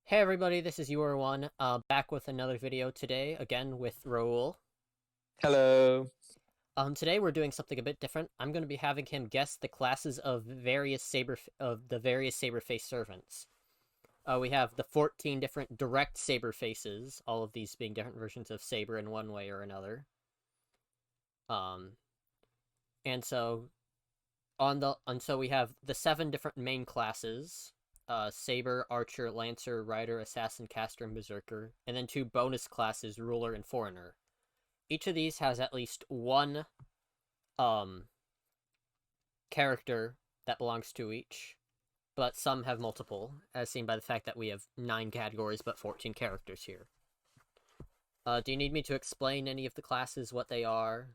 Hey everybody, this is One, back with another video today, again with Raul. Hello. Today we're doing something a bit different. I'm going to be having him guess the classes of the various Saber-face servants. We have the 14 different direct Saber-faces, all of these being different versions of Saber in one way or another. Um, and so we have the 7 different main classes. Saber, Archer, Lancer, Rider, Assassin, Caster, and Berserker, and then 2 bonus classes, Ruler and Foreigner. Each of these has at least one um character that belongs to each, but some have multiple, as seen by the fact that we have 9 categories but 14 characters here. Do you need me to explain any of the classes, what they are?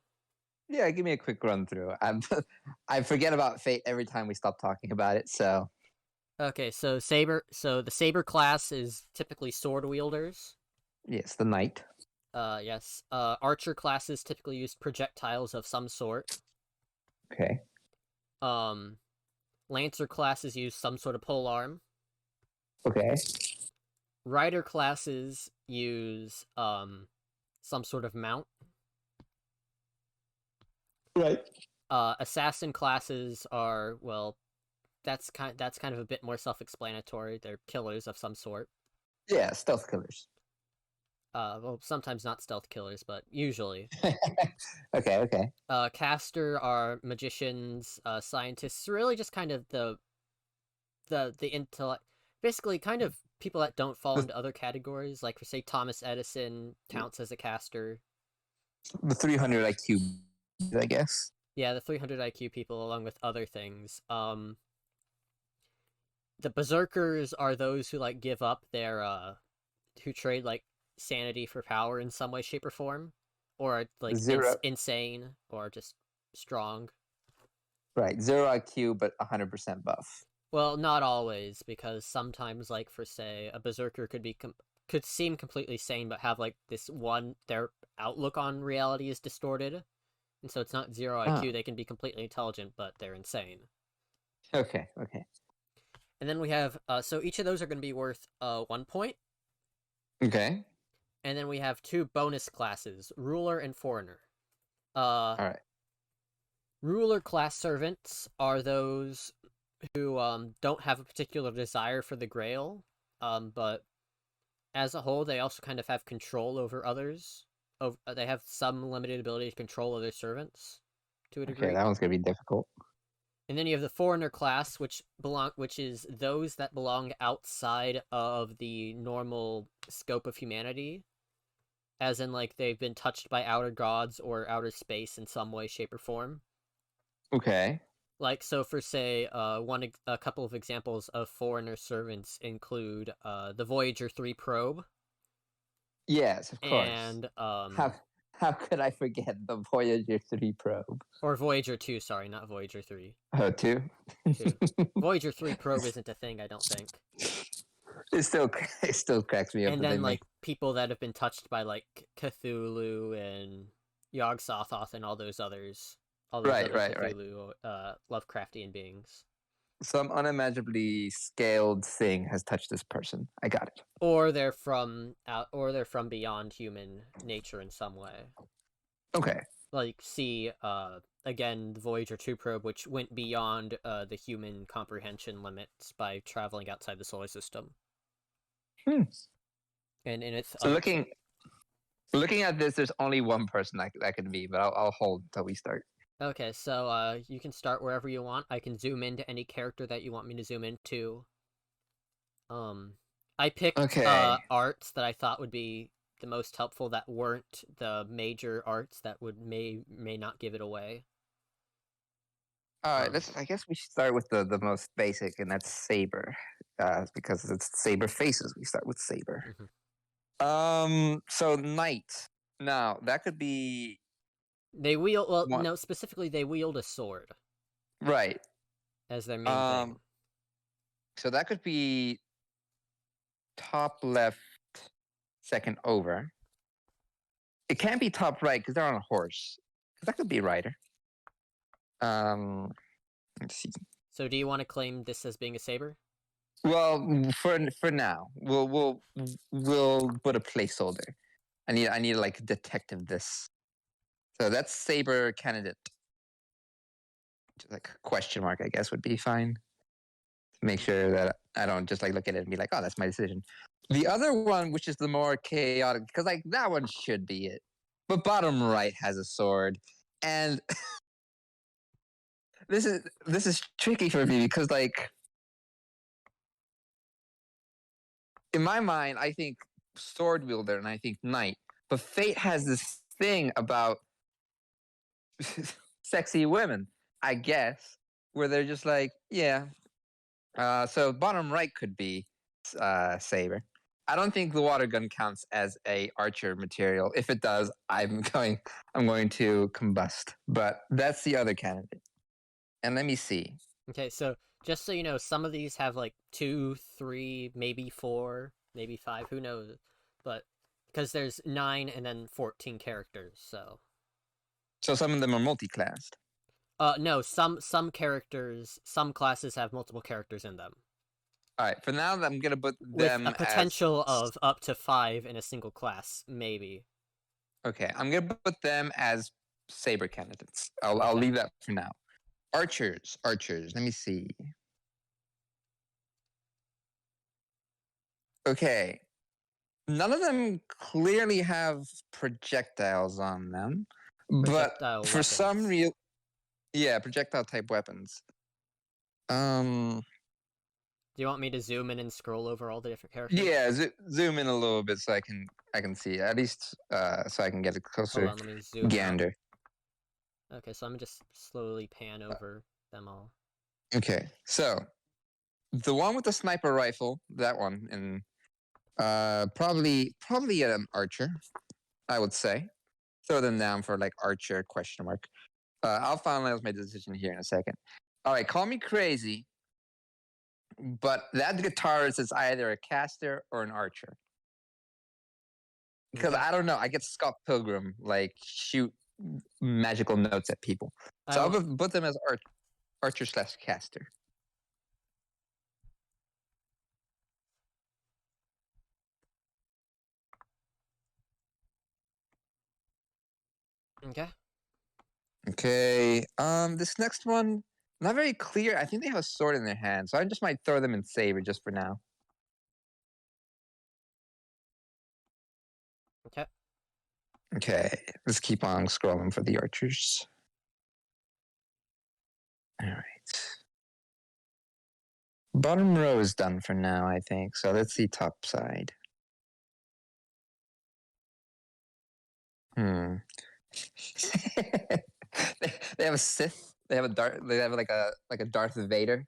Yeah, give me a quick run through. I forget about Fate every time we stop talking about it, so Okay, so the Saber class is typically sword wielders. yes, the knight. Yes. Archer classes typically use projectiles of some sort. Okay. Um, Lancer classes use some sort of polearm. Okay. Rider classes use some sort of mount. Right. Assassin classes are, well, that's kind of a bit more self-explanatory. They're killers of some sort. Yeah, stealth killers. Well, sometimes not stealth killers, but usually. Okay. Caster are magicians, scientists, really just kind of the intellect, basically kind of people that don't fall The, into other categories. Like, for say, Thomas Edison counts as a caster. the 300 IQ, I guess. Yeah, the 300 IQ people, along with other things. The berserkers are those who like give up their who trade like sanity for power in some way, shape, or form, or like Zero. insane or just strong. Right. Zero IQ, but 100% buff. Well, not always, because sometimes, like, for say, a berserker could seem completely sane, but have like their outlook on reality is distorted, and so it's not zero Oh, IQ. They can be completely intelligent, but they're insane. okay. And then we have so each of those are going to be worth 1 point, Okay. and then we have 2 bonus classes, Ruler and Foreigner. Uh, All right. Ruler class servants are those who don't have a particular desire for the Grail, but as a whole, they also kind of have control over others. They have some limited ability to control other servants to a Okay, degree. that one's gonna be difficult. And then you have the Foreigner class, which is those that belong outside of the normal scope of humanity, as in like they've been touched by outer gods or outer space in some way, shape, or form. Okay. Like, so for say, a couple of examples of Foreigner servants include the Voyager 3 probe Yes, of course. and How how could I forget the Voyager 3 probe? or Voyager 2, sorry, not Voyager 3. Oh, two. 2. Voyager 3 probe isn't a thing, I don't think. It still it still cracks me up And that they then make like people that have been touched by like Cthulhu and Yog Sothoth and all those other right. Cthulhu Lovecraftian beings. Some unimaginably scaled thing has touched this person. I got it. Or they're from beyond human nature in some way. Okay. Like, see again the Voyager 2 probe, which went beyond the human comprehension limits by traveling outside the solar system. Hmm. And in its So looking at this, there's only one person that could be, but I'll hold until we start. Okay, so you can start wherever you want. I can zoom into any character that you want me to zoom into. Um, I picked Okay. arts that I thought would be the most helpful that weren't the major arts that would may not give it away. All right. Um, I guess we should start with the most basic, and that's Saber, because it's Saber faces. We start with Saber. mhm. So Knight. Now that could be They wield well, one. no, specifically they wield a sword Right. as their main Um. thing. So that could be top left, second over. It can't be top right because they're on a horse. Because that could be a rider. Um, let's see. So do you want to claim this as being a saber? Well, for now, we'll put a placeholder. I need to like detective this. So that's Saber candidate. Like question mark, I guess would be fine. Make sure that I don't just like look at it and be like, oh, that's my decision. The other one, which is the more chaotic, because like that one should be it. But bottom right has a sword, and this is tricky for me because like in my mind, I think sword wielder and I think knight. But Fate has this thing about sexy women, I guess, where they're just like, yeah. So bottom right could be Saber. I don't think the water gun counts as a archer material. If it does, I'm going to combust. But that's the other candidate. And let me see. Okay, so just so you know, some of these have like 2, 3, maybe 4, maybe 5, who knows? But because there's 9 and then 14 characters, so So some of them are multi-classed. no, some characters, some classes have multiple characters in them All right. For now, I'm gonna put with a them as potential of up to 5 in a single class, maybe. okay. I'm gonna put them as saber candidates. I'll Okay. leave that for now. Archers. Let me see. Okay. None of them clearly have projectiles on them, but Projectile for some weapons. real, yeah, projectile type weapons. Um, Do you want me to zoom in and scroll over all the different characters? yeah, zoom in a little bit so I can see at least so I can get a Hold closer on, let me zoom out. gander. Okay, so I'm gonna just slowly pan over them all. Okay, so the one with the sniper rifle, that one, and probably an archer, I would say. Throw them down for like archer question mark. I'll finalize my decision here in a second. All right, call me crazy, but that guitarist is either a caster or an archer. Because Okay. I don't know, I get Scott Pilgrim like shoot magical notes at people, I so will. I'll put them as archer slash caster. Okay. Okay, this next one not very clear. I think they have a sword in their hand, so I just might throw them in saber just for now. Okay. Okay, let's keep on scrolling for the archers. All right. Bottom row is done for now, I think. So let's see top side. Hmm. they have a Sith. They have a Darth. They have like a Darth Vader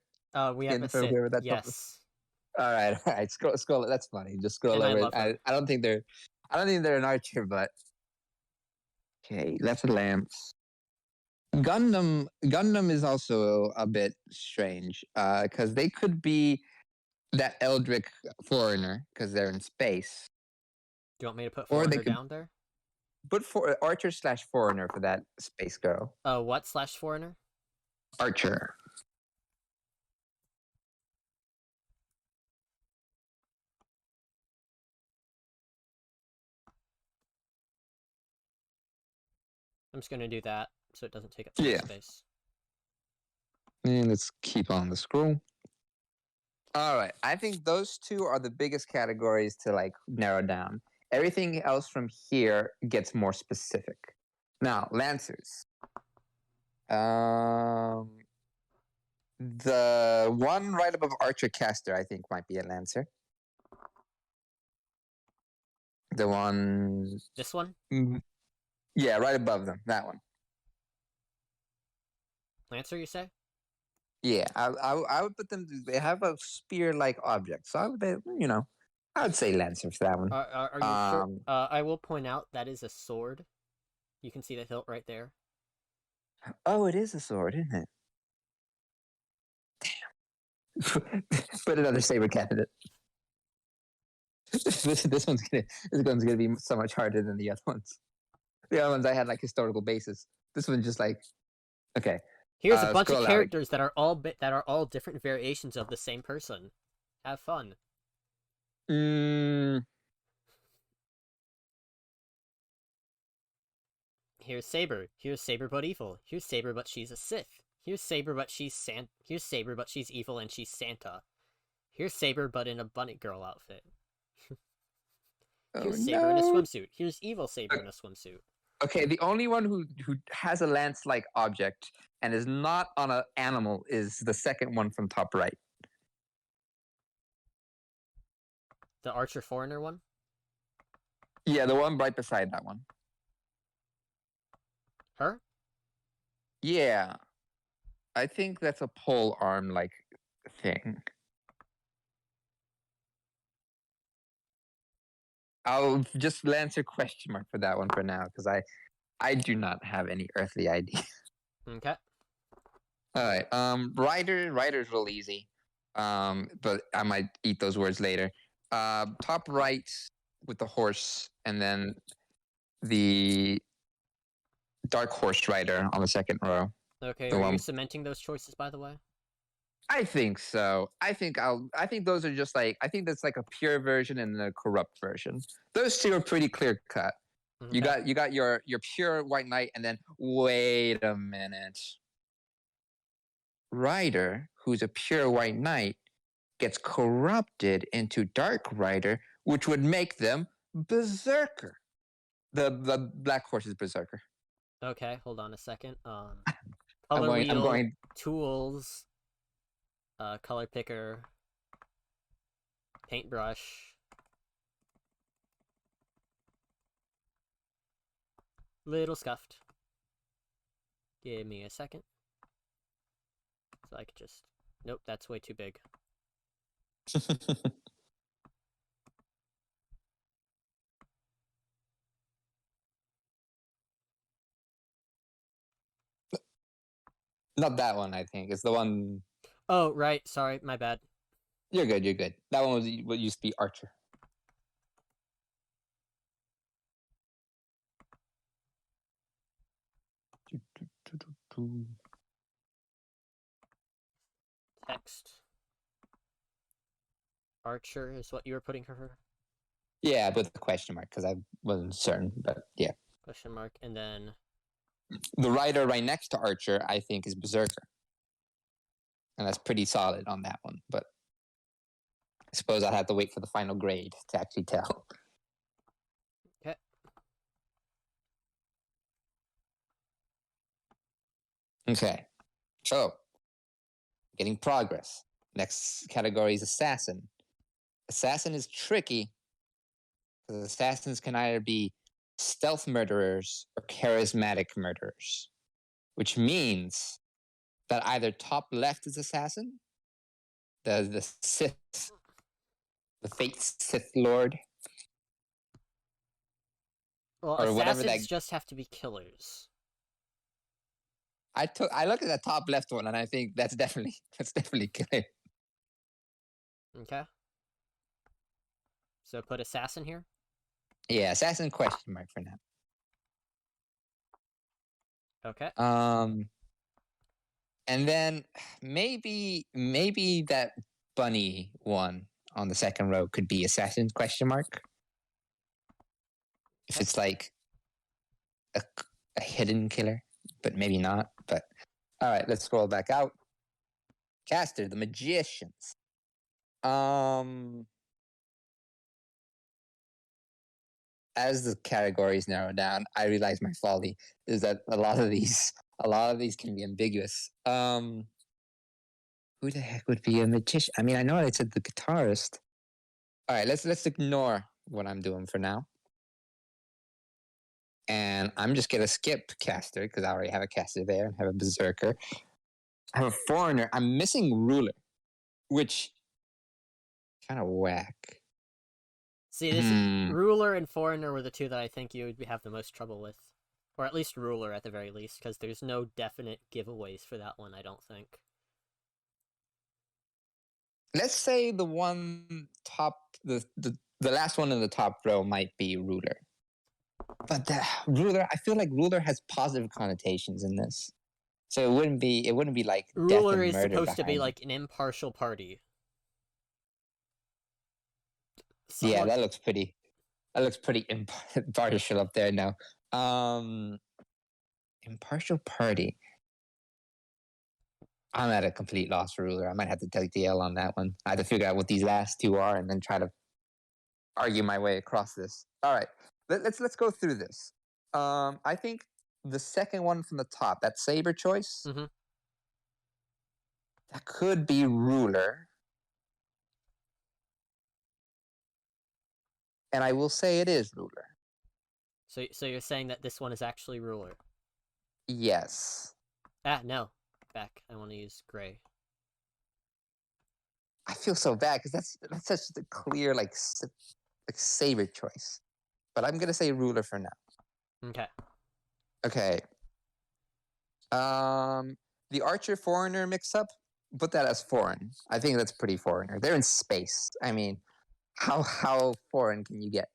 We have skin a for Sith. whoever that's. Yes, All right. Scroll. That's funny. Just scroll and I over it. love I, her. I don't think they're. I don't think they're an archer, but okay. That's a lance. Gundam is also a bit strange because they could be that Eldrick foreigner because they're in space, Do you want me to put or they foreigner could down there? put for archer slash foreigner for that space girl. What slash foreigner? Archer. I'm just gonna do that so it doesn't take up too much Yeah. space. And let's keep on the scroll. All right. I think those two are the biggest categories to like narrow down. Everything else from here gets more specific. Now, Lancers. Um, the one right above Archer Caster, I think, might be a Lancer. The one, This one, yeah, right above them. That one. Lancer, you say? Yeah, I would put them. They have a spear-like object, so I would, I would say Lancer for that one. Are you sure? Um, I will point out that is a sword. You can see the hilt right there. oh, it is a sword, isn't it? Put another saber candidate. this one's gonna be so much harder than the other ones. The other ones I had like historical basis. This one's just like okay. Here's a bunch of Scroll out. characters that are all different variations of the same person. Have fun. Mm, Here's Saber. Here's Saber but evil. Here's Saber but she's a Sith. Here's Saber but Here's Saber but she's evil and she's Santa. Here's Saber but in a bunny girl outfit. oh Here's Saber in a no. swimsuit. Here's evil Saber in a swimsuit. Okay, the only one who has a lance-like object and is not on an animal is the second one from top right. The Archer Foreigner one? Yeah, the one right beside that one. Her? Yeah, I think that's a pole arm like thing. I'll just lance a question mark for that one for now because I do not have any earthly idea. Okay. All right. Rider's real easy. But I might eat those words later. Top right with the horse, and then the dark horse rider on the second row. Okay, The are one you cementing those choices, by the way? I think so. I think those are just like I think that's like a pure version and a corrupt version. Those two are pretty clear cut. Okay. You got your pure white knight, and then wait a minute. Rider, who's a pure white knight, gets corrupted into Dark Rider, which would make them Berserker. The Black Horse is Berserker. Okay, hold on a second. I'm Color going. wheel, I'm going. tools, color picker, paintbrush, little scuffed. Give me a second. So I could just... Nope, that's way too big. Not that one. I think it's the one. Oh, right. Sorry, my bad. You're good. You're good. That one was what used to be Archer. Text. Archer is what you were putting her. Yeah, with the question mark because I wasn't certain, but yeah. Question mark, and then... The rider right next to Archer, I think, is Berserker. And that's pretty solid on that one, but I suppose I'll have to wait for the final grade to actually tell. Okay. Okay. So, getting progress. Next category is Assassin. Assassin is tricky because assassins can either be stealth murderers or charismatic murderers, which means that either top left is Assassin, the Sith, the Fate Sith Lord, Well, or whatever assassins that. just have to be killers. I look at the top left one and I think that's definitely clear. Okay. So put assassin here. Yeah, assassin question mark for now. Okay. And then maybe that bunny one on the second row could be assassin question mark. If it's like a hidden killer, but maybe not. But all right, let's scroll back out. Caster, the magicians. As the categories narrow down, I realize my folly is that a lot of these can be ambiguous. Who the heck would be a magician? I mean, I know I said the guitarist. All right, let's ignore what I'm doing for now. And I'm just gonna skip caster because I already have a caster there and have a berserker. I have a foreigner. I'm missing ruler, which kind of whack. See, this ruler and foreigner were the two that I think you would have the most trouble with, or at least ruler at the very least, because there's no definite giveaways for that one. I don't think. Let's say the one top, the last one in the top row might be ruler. But the ruler, I feel like ruler has positive connotations in this, so it wouldn't be like ruler death and is murder supposed to be behind like an impartial party. Yeah, Someone. that looks pretty. That looks pretty impartial up there now. Um, Impartial party. I'm at a complete loss for ruler. I might have to take the L on that one. I have to figure out what these last two are and then try to argue my way across this. All right, let's go through this. I think the second one from the top, that saber choice, Mm-hmm. that could be ruler. And I will say it is ruler. So you're saying that this one is actually ruler? Yes. No. Back. I want to use gray. I feel so bad because that's such a clear like saber choice. But I'm gonna say ruler for now. Okay. Okay. The archer foreigner mix up. Put that as foreign. I think that's pretty foreigner. They're in space. I mean, how foreign can you get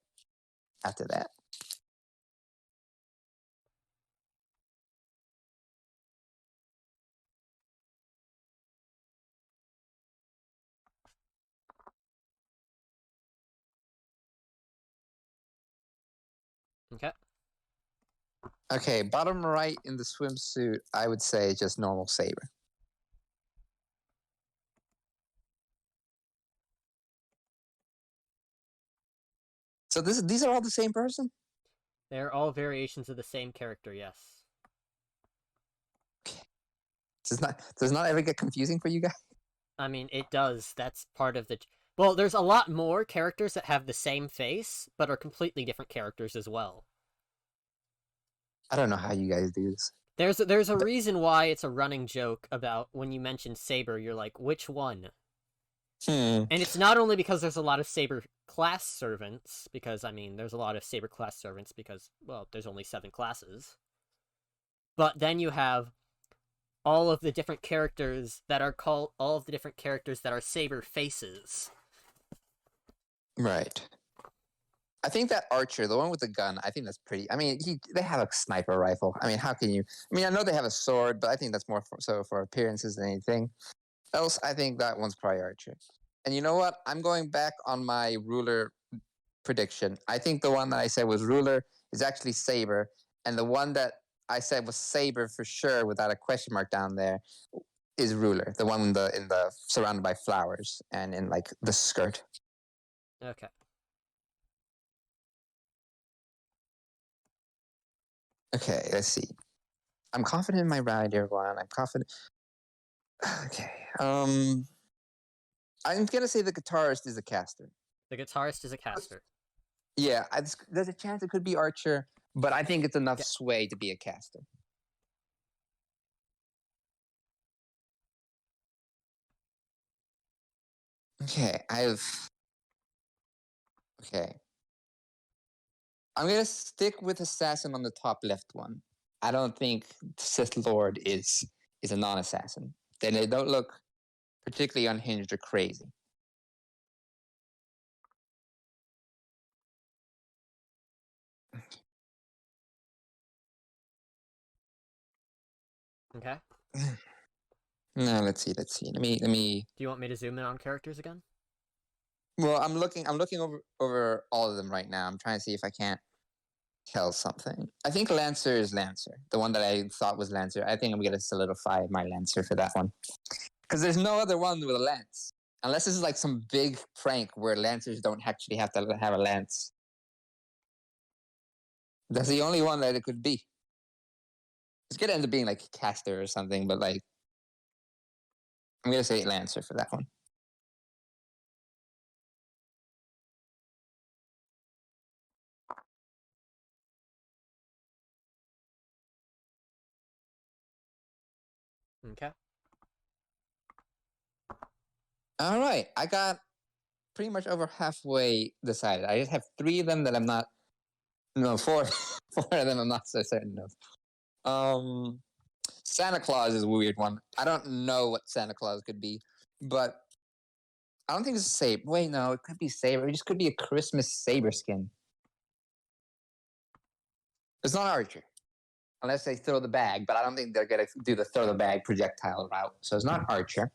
after that? Okay. Okay, bottom right in the swimsuit, I would say just normal saber. So these are all the same person? They're all variations of the same character, yes. Does not ever get confusing for you guys? I mean, it does. That's part of the. Well, there's a lot more characters that have the same face, but are completely different characters as well. I don't know how you guys do this. There's a reason why it's a running joke about when you mention Saber, you're like, which one? Hmm. And it's not only because there's a lot of Saber class servants, because, I mean, there's a lot of Saber class servants because, well, there's only 7 classes. But then you have all of the different characters that are called, all of the different characters that are Saber faces. Right. I think that archer, the one with the gun, I think that's pretty. I mean, they have a sniper rifle. I mean, how can you? I mean, I know they have a sword, but I think that's more so for appearances than anything else. I think that one's probably archer. And you know what? I'm going back on my ruler prediction. I think the one that I said was ruler is actually saber, and the one that I said was saber for sure, without a question mark down there, is ruler. The one in the surrounded by flowers and in like the skirt. Okay. Okay, let's see. I'm confident in my rider one. I'm confident. Okay. I'm gonna say the guitarist is a caster. The guitarist is a caster. Yeah, there's a chance it could be Archer, but I think it's enough sway to be a caster. Okay, okay. I'm gonna stick with assassin on the top left one. I don't think Sith Lord is a non-assassin. Then they don't look particularly unhinged or crazy. Okay. No, let's see. Let me. Do you want me to zoom in on characters again? Well, I'm looking over all of them right now. I'm trying to see if I can't tell something. I think Lancer is Lancer. The one that I thought was Lancer. I think I'm gonna solidify my Lancer for that one. Because there's no other one with a lance. Unless this is like some big prank where Lancers don't actually have to have a lance. That's the only one that it could be. It's gonna end up being like a caster or something, but like I'm gonna say Lancer for that one. Okay. All right, I got pretty much over halfway decided. I just have 3 of them that I'm not. No, 4. 4 of them I'm not so certain of. Santa Claus is a weird one. I don't know what Santa Claus could be, but I don't think it's a saber. Wait, no, it could be saber. It just could be a Christmas saber skin. It's not Archer, unless they throw the bag, but I don't think they're gonna do the throw the bag projectile route. So it's not Archer.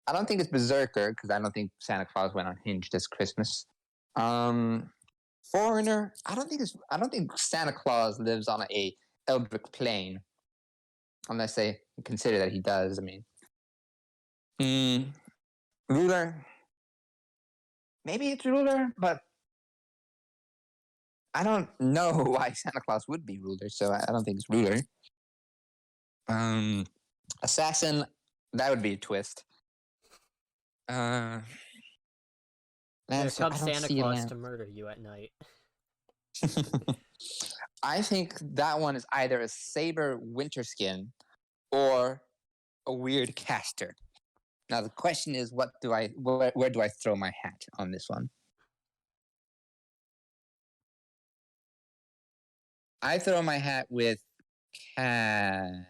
I don't think it's Berserker because I don't think Santa Claus went unhinged this Christmas. Foreigner. I don't think Santa Claus lives on a Eldritch plane, unless they consider that he does. I mean, ruler. Maybe it's ruler, but I don't know why Santa Claus would be ruler, so I don't think it's ruler. Assassin. That would be a twist. Here Lancer. I comes don't Santa see Claus Lancer. to murder you at night. I think that one is either a saber winter skin or a weird caster. Now the question is, where do I throw my hat on this one? I throw my hat with caster.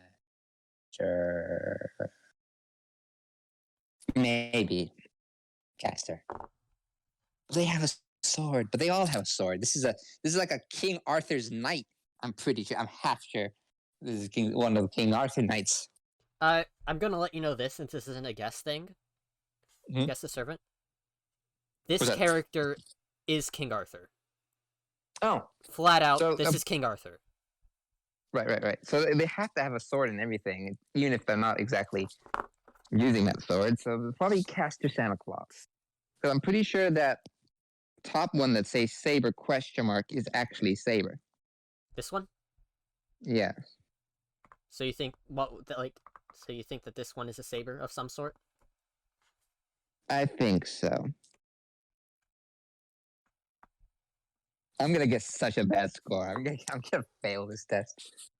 Maybe caster. They have a sword, but they all have a sword. This is like a King Arthur's knight. I'm pretty sure. I'm half sure. This is one of the King Arthur knights. I'm gonna let you know this since this isn't a guess thing. Mhm. Guess the servant. This What's that? character is King Arthur. Oh, Flat out, so this is King Arthur. right. So they have to have a sword and everything, even if they're not exactly using that sword. So probably caster Santa Claus. Because I'm pretty sure that top one that says Saber question mark is actually Saber. This one? Yeah. So you think So you think that this one is a saber of some sort? I think so. I'm gonna get such a bad score. I'm gonna fail this test.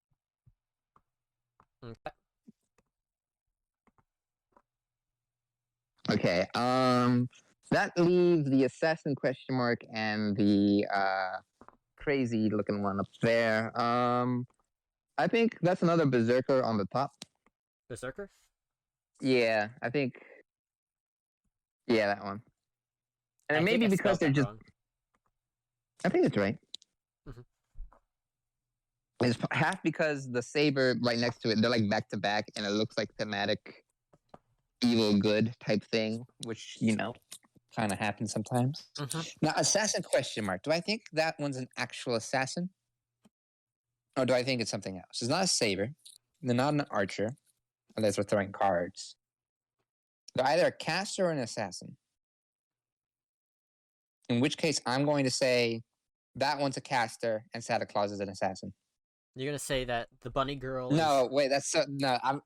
Okay. Okay. That leaves the assassin question mark and the crazy looking one up there. I think that's another berserker on the top. Berserker? Yeah, I think. Yeah, that one. And I think maybe I because spelled they're that just. wrong. I think it's right. Mhm. It's half because the saber right next to it, they're like back to back, and it looks like thematic evil good type thing, which kind of happens sometimes. Mhm. Now, assassin question mark. Do I think that one's an actual assassin, or do I think it's something else? It's not a saber. They're not an archer, unless we're throwing cards. They're either a caster or an assassin. In which case, I'm going to say that one's a caster and Santa Claus is an assassin. You're gonna say that the bunny girl No, wait, that's no. I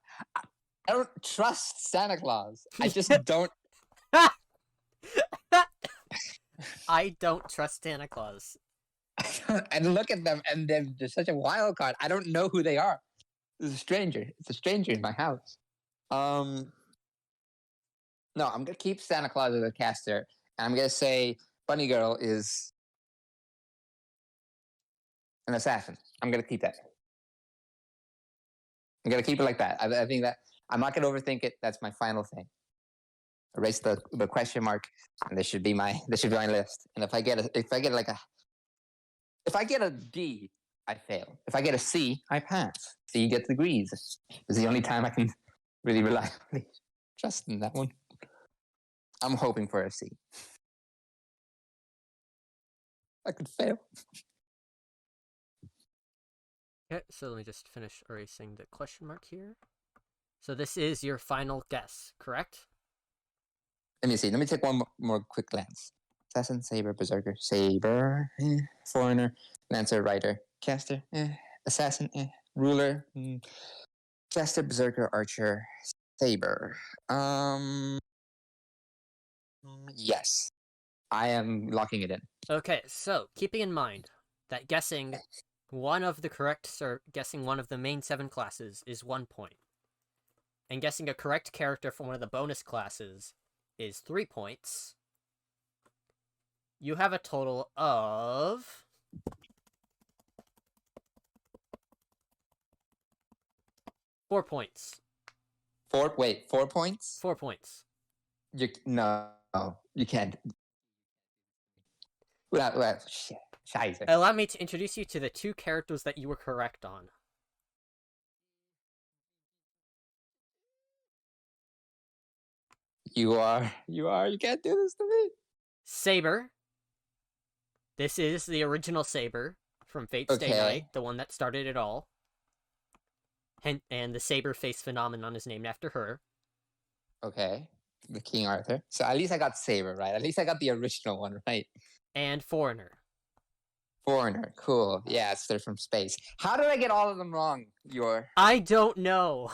don't trust Santa Claus. I just don't. I don't trust Santa Claus. And look at them, and they're such a wild card. I don't know who they are. It's a stranger. It's a stranger in my house. No, I'm gonna keep Santa Claus as a caster, and I'm gonna say Bunny Girl is an assassin. I'm gonna keep that. I'm gonna keep it like that. I think that I'm not gonna overthink it. That's my final thing. Erase the question mark, and this should be my list. And if I get a D, I fail. If I get a C, I pass. C gets degrees. It's the only time I can really reliably trust in that one. I'm hoping for a C. I could fail. Okay, so let me just finish erasing the question mark here. So this is your final guess, correct? Let me see. Let me take one more quick glance. Assassin, Saber, Berserker, Saber, Foreigner, Lancer, Rider, Caster, Assassin, Ruler, Caster, Berserker, Archer, Saber. Yes. I am locking it in. Okay, so keeping in mind that guessing one of the main 7 classes is 1 point, and guessing a correct character for one of the bonus classes is 3 points, you have a total of 4 points. 4 points? 4 points. No, you can't. Well, shit. Scheiße. Allow me to introduce you to the 2 characters that you were correct on. You can't do this to me. Saber This is the original Saber from Fate Stay Night, Okay. the one that started it all. And the Saber-face phenomenon is named after her. Okay. The King Arthur. So at least I got Saber right. At least I got the original one right. And Foreigner. Foreigner. Cool. Yes, they're from space. How did I get all of them wrong? I don't know.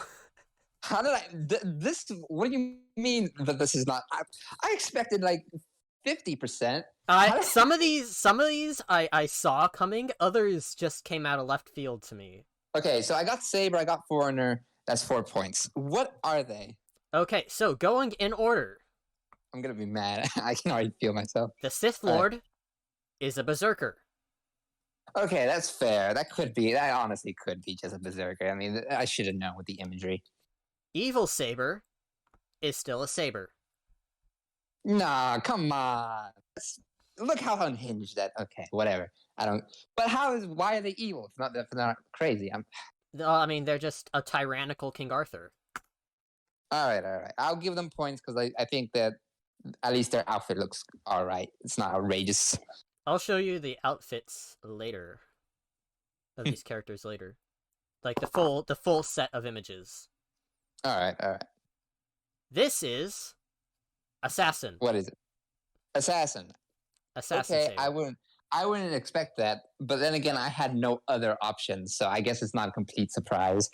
How did I? This? What do you mean that this is not? I expected like 50%. Some of these I saw coming. Others just came out of left field to me. Okay, so I got Saber. I got Foreigner. That's 4 points. What are they? Okay, so going in order. I'm gonna be mad. I can already feel myself. The Sith Lord is a berserker. Okay, that's fair. That could be. That honestly could be just a berserker. I mean, I should have known with the imagery. Evil Saber is still a saber. Nah, come on. Look how unhinged that. Okay, whatever. I don't. But why are they evil? It's not that they're not crazy. I mean, they're just a tyrannical King Arthur. All right. I'll give them points because I think that at least their outfit looks all right. It's not outrageous. I'll show you the outfits later of these characters later, like the full set of images. All right. This is Assassin. What is it? Assassin. Assassin Okay, Saber. I wouldn't expect that. But then again, I had no other options, so I guess it's not a complete surprise.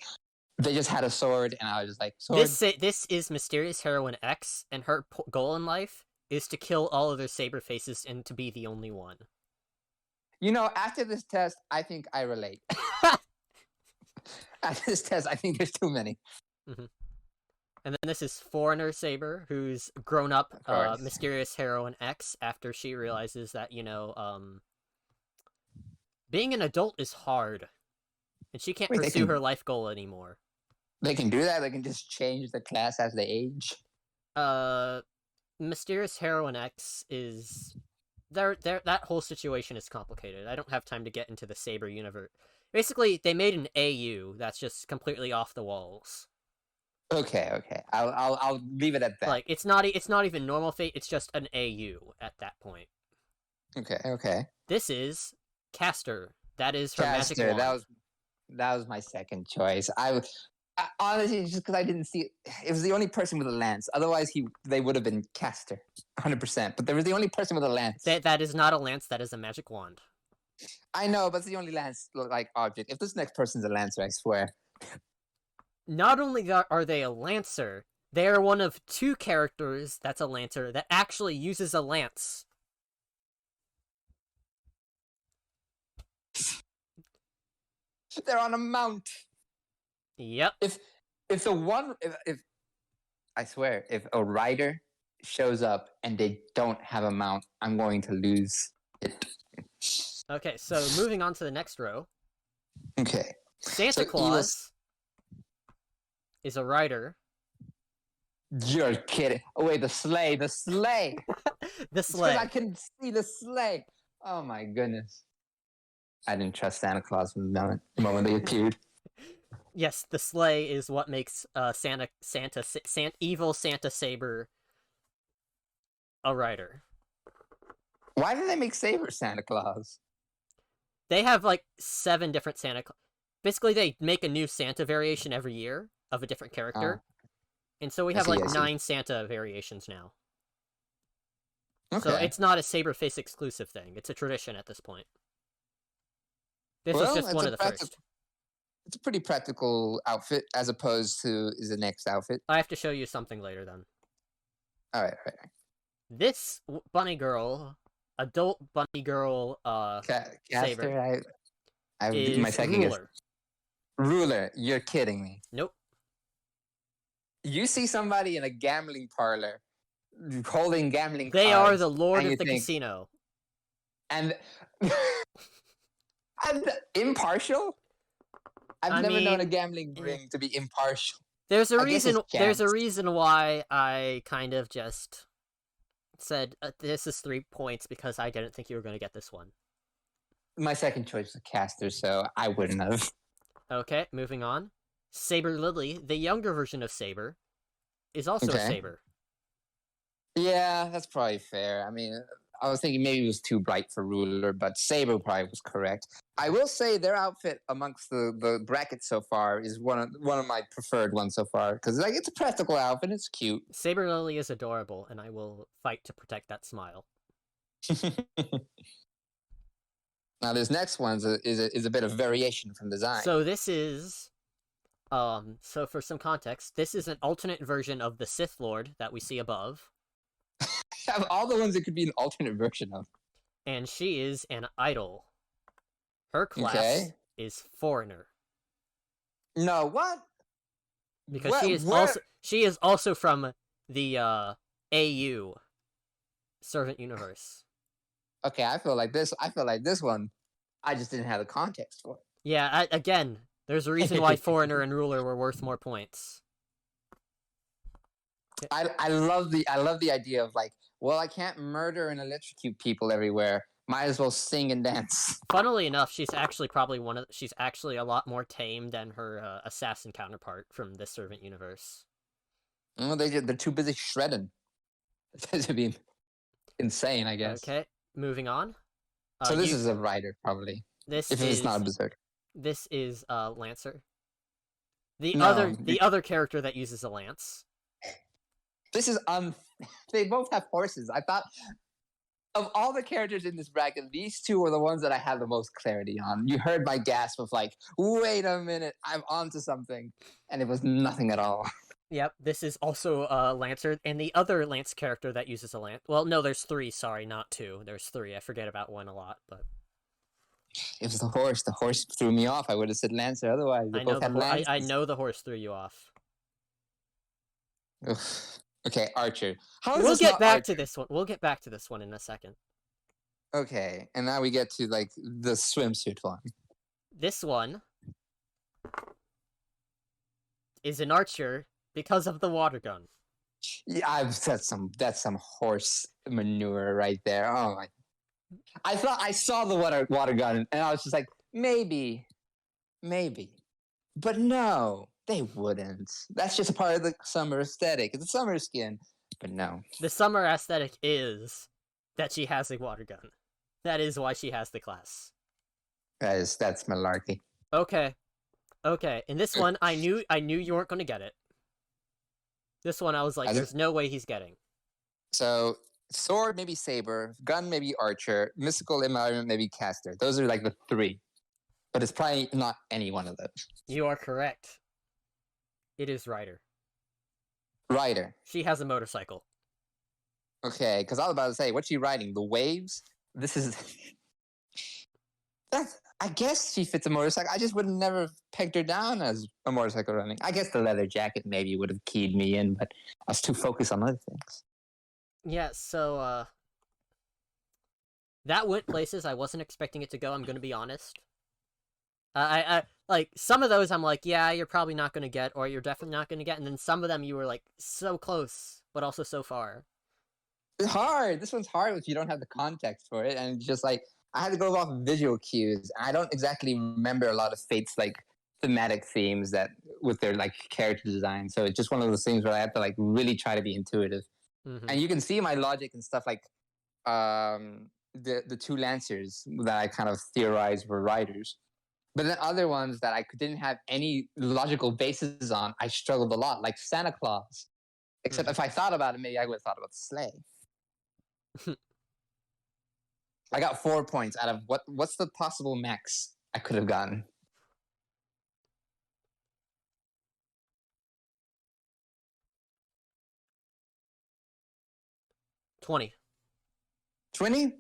They just had a sword, and I was just like, sword. This is Mysterious Heroine X, and her goal in life is to kill all other Saber-faces and to be the only one. You know, after this test, I think I relate. After this test, I think there's too many. Mm-hmm. And then this is Foreigner Saber, who's grown up Mysterious Heroine X after she realizes that, being an adult is hard. And she can't pursue her life goal anymore. They can do that? They can just change the class as they age? Mysterious Heroine X is... that whole situation is complicated. I don't have time to get into the Saber universe. Basically, they made an AU that's just completely off the walls. Okay. I'll leave it at that. Like it's not even normal Fate. It's just an AU at that point. Okay. This is Caster. That is her magic wand. That was my second choice. I honestly, just because I didn't see it, it was the only person with a lance. Otherwise, they would have been Caster, 100%. But there was the only person with a lance. That is not a lance. That is a magic wand. I know, but it's the only lance like object. If this next person's a lancer, I swear. Not only are they a lancer, they are one of 2 characters that's a lancer that actually uses a lance. They're on a mount. Yep. If I swear, if a rider shows up and they don't have a mount, I'm going to lose it. Okay, so moving on to the next row. Okay. Santa Claus is a rider. You're kidding. Oh, wait, the sleigh. The sleigh. The sleigh. Because I can see the sleigh. Oh, my goodness. I didn't trust Santa Claus from the moment they appeared. Yes, the sleigh is what makes evil Santa Saber a rider. Why did they make Saber Santa Claus? They have like 7 different Santa Claus. Basically, they make a new Santa variation every year of a different character. And so we have like 9 Santa variations now. Okay. So it's not a Saber-face exclusive thing. It's a tradition at this point. This was just one of the first. It's a pretty practical outfit as opposed to the next outfit. I have to show you something later then. All right. This bunny girl, adult bunny girl, Saber, I is my second Ruler. Guess. Ruler, you're kidding me. Nope. You see somebody in a gambling parlor holding gambling They cards, are the lord of the casino. And impartial? I've never known a gambling ring to be impartial. There's a reason why I kind of just said this is 3 points because I didn't think you were going to get this one. My second choice was Caster, so I wouldn't have. Okay, moving on. Saber Lily, the younger version of Saber, is also a Saber. Yeah, that's probably fair. I mean, I was thinking maybe it was too bright for Ruler, but Saber probably was correct. I will say their outfit amongst the brackets so far is one of my preferred ones so far because like it's a practical outfit, it's cute. Saber Lily is adorable, and I will fight to protect that smile. Now this next one is a bit of variation from design. So this is, so for some context, this is an alternate version of the Sith Lord that we see above. Of all the ones it could be an alternate version of. And she is an idol. Her class is Foreigner. No, what? Because she is also from the AU Servant Universe. Okay, I feel like this one, I just didn't have the context for it. Yeah, again, there's a reason why Foreigner and Ruler were worth more points. I love the idea of like, well, I can't murder and electrocute people everywhere. Might as well sing and dance. Funnily enough, she's actually she's actually a lot more tame than her assassin counterpart from the Servant Universe. Oh, they're too busy shredding. To be insane, I guess. Okay, moving on. So this is a rider, probably. If it's not a berserker. This is Lancer. The other character that uses a lance. This is they both have horses. I thought of all the characters in this bracket, these two were the ones that I had the most clarity on. You heard my gasp of like, wait a minute, I'm onto something. And it was nothing at all. Yep, this is also Lancer, and the other Lance character that uses a lance. Well, no, there's 3, sorry, not 2. There's 3. I forget about one a lot, but it was the horse. The horse threw me off. I would have said Lancer otherwise. I know the horse threw you off. Oof. Okay, Archer. We'll get back to this one. We'll get back to this one in a second. Okay, and now we get to like the swimsuit one. This one is an Archer because of the water gun. Yeah, that's some horse manure right there. Oh my! I thought I saw the water gun, and I was just like, maybe, but no. They wouldn't. That's just a part of the summer aesthetic. It's a summer skin, but no. The summer aesthetic is that she has a water gun. That is why she has the class. That's malarkey. Okay. In this one, I knew you weren't going to get it. This one, I was like, there's no way he's getting. So, sword, maybe Saber. Gun, maybe Archer. Mystical environment, maybe Caster. Those are like the 3. But it's probably not any one of those. You are correct. It is Ryder. Ryder. She has a motorcycle. Okay, because I was about to say, what's she riding? The waves? This is... I guess she fits a motorcycle. I just would have never pegged her down as a motorcycle running. I guess the leather jacket maybe would have keyed me in, but I was too focused on other things. Yeah, so, that went places I wasn't expecting it to go, I'm going to be honest. I like, some of those I'm like, yeah, you're probably not going to get, or you're definitely not going to get, and then some of them you were like, so close, but also so far. It's hard. This one's hard if you don't have the context for it, and just like, I had to go off visual cues. I don't exactly remember a lot of Fate's like thematic themes that with their like character design, so it's just one of those things where I have to like really try to be intuitive. Mm-hmm. And you can see my logic and stuff like the 2 Lancers that I kind of theorized were riders. But then other ones that I didn't have any logical basis on, I struggled a lot, like Santa Claus. Except if I thought about it, maybe I would have thought about the sleigh. I got 4 points out of what's the possible max I could have gotten? $20. 20?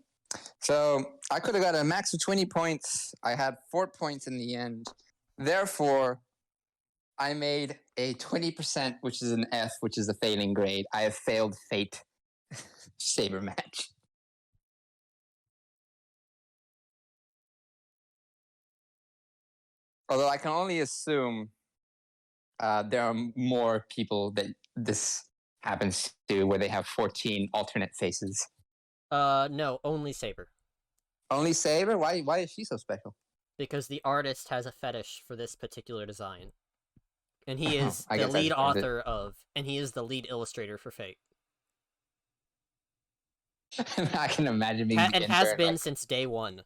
So I could have got a max of 20 points. I had 4 points in the end. Therefore, I made a 20%, which is an F, which is a failing grade. I have failed Fate Saber match. Although I can only assume there are more people that this happens to where they have 14 alternate faces. No, only Saber. Only Saber? Why is she so special? Because the artist has a fetish for this particular design. And he is the lead author of, and he is the lead illustrator for Fate. I can imagine being the And has intern. been Like since day one.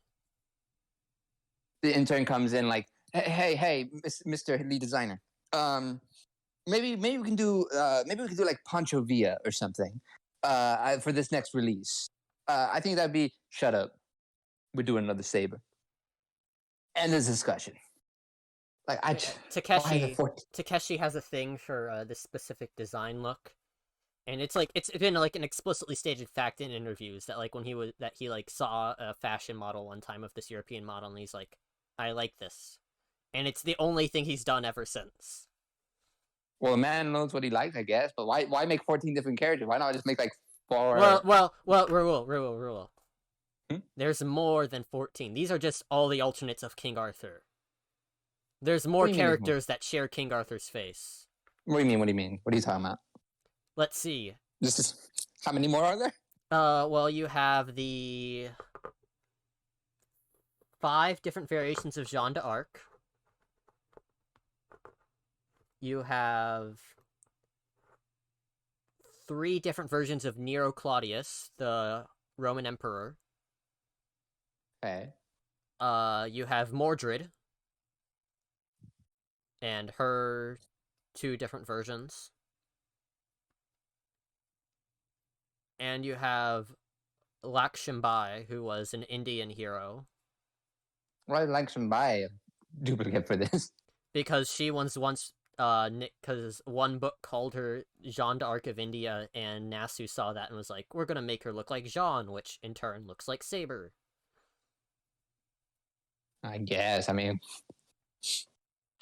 the intern comes in, like, hey, Mr. Lead Designer. Um, maybe we can do like Pancho Villa or something. For this next release. I think that'd be shut up. We're doing another Saber. End this discussion. Like why the Takeshi 14? Takeshi has a thing for this specific design look, and it's like it's been like an explicitly stated fact in interviews that like when he like saw a fashion model one time of this European model, and he's like, I like this, and it's the only thing he's done ever since. Well, a man knows what he likes, I guess. But why make 14 different characters? Why not just make like 4? Well, Raul. Hmm? There's more than 14. These are just all the alternates of King Arthur. There's What more do you mean? characters that share King Arthur's face. What do you mean? What do you mean? What are you talking about? Let's see. How many more are there? Well, you have the 5 different variations of Jeanne d'Arc. You have 3 different versions of Nero Claudius, the Roman emperor. Okay. You have Mordred and her 2 different versions. And you have Lakshmi, who was an Indian hero. Why did Langston buy a duplicate for this? Because she was once, because one book called her Jeanne d'Arc of India, and Nasu saw that and was like, we're gonna make her look like Jeanne, which in turn looks like Saber. I guess. I mean,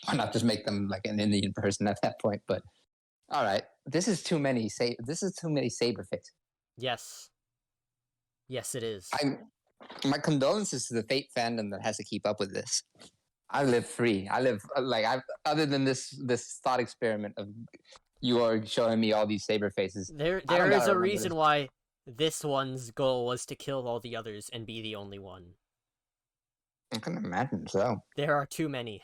why not just make them like an Indian person at that point? But all right, this is too many. This is too many Saberface. Yes. Yes, it is. My condolences to the Fate fandom that has to keep up with this. I live free. I live like other than this thought experiment of you are showing me all these Saber faces. There is a reason why this one's goal was to kill all the others and be the only one. I can imagine so. There are too many.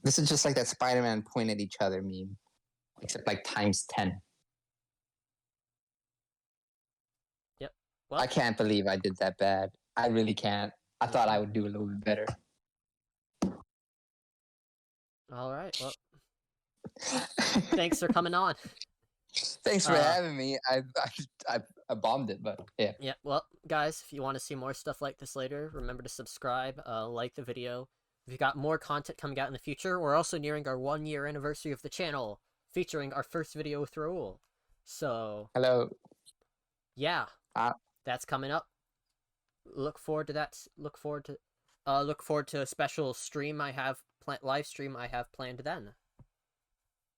This is just like that Spider-Man point at each other meme, except like times 10. Yep. Well, I can't believe I did that bad. I really can't. I thought I would do a little bit better. All right. Well, thanks for coming on. Thanks for having me. I bombed it, but yeah. Yeah. Well, guys, if you want to see more stuff like this later, remember to subscribe, like the video. If you got more content coming out in the future, we're also nearing our 1-year anniversary of the channel, featuring our first video with Raul. So hello. Yeah, that's coming up. Look forward to that. Look forward to a special stream I have live stream I have planned then.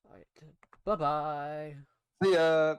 All right. Bye bye. See ya.